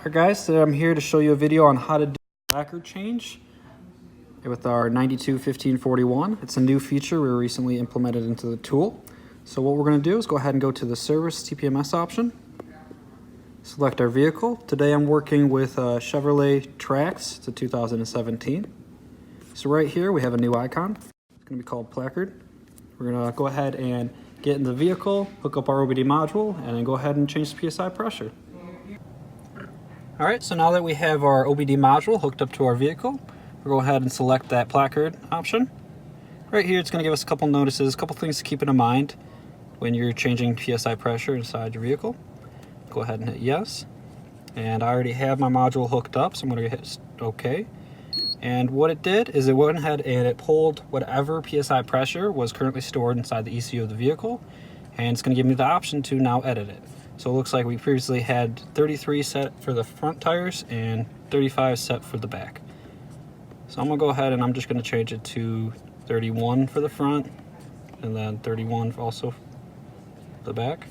Alright guys, today I'm here to show you a video on how to do a Placard change with our 921541. It's a new feature we recently implemented into the tool. So what we're going to do is go ahead and go to the Service TPMS option. Select our vehicle. Today I'm working with Chevrolet Trax. It's a 2017. So right here we have a new icon. It's going to be called Placard. We're going to go ahead and get in the vehicle, hook up our OBD module, and then go ahead and change the PSI pressure. Alright, so now that we have our OBD module hooked up to our vehicle, we'll go ahead and select that Placard option. Right here it's going to give us a couple notices, a couple things to keep in mind when you're changing PSI pressure inside your vehicle. Go ahead and hit yes. And I already have my module hooked up, so I'm going to hit OK. And what it did is it went ahead and it pulled whatever PSI pressure was currently stored inside the ECU of the vehicle, and it's going to give me the option to now edit it. So it looks like we previously had 33 set for the front tires and 35 set for the back. So I'm going to go ahead and I'm just going to change it to 31 for the front and then 31 also for the back.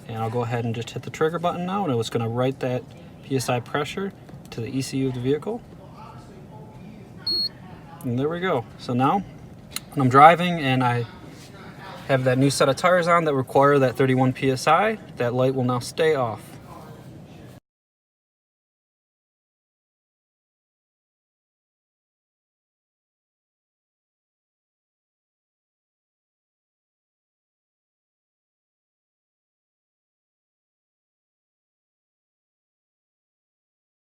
And I'll go ahead and just hit the trigger button now, and it was going to write that PSI pressure to the ECU of the vehicle. And there we go. So now when I'm driving and I have that new set of tires on that require that 31 PSI, that light will now stay off.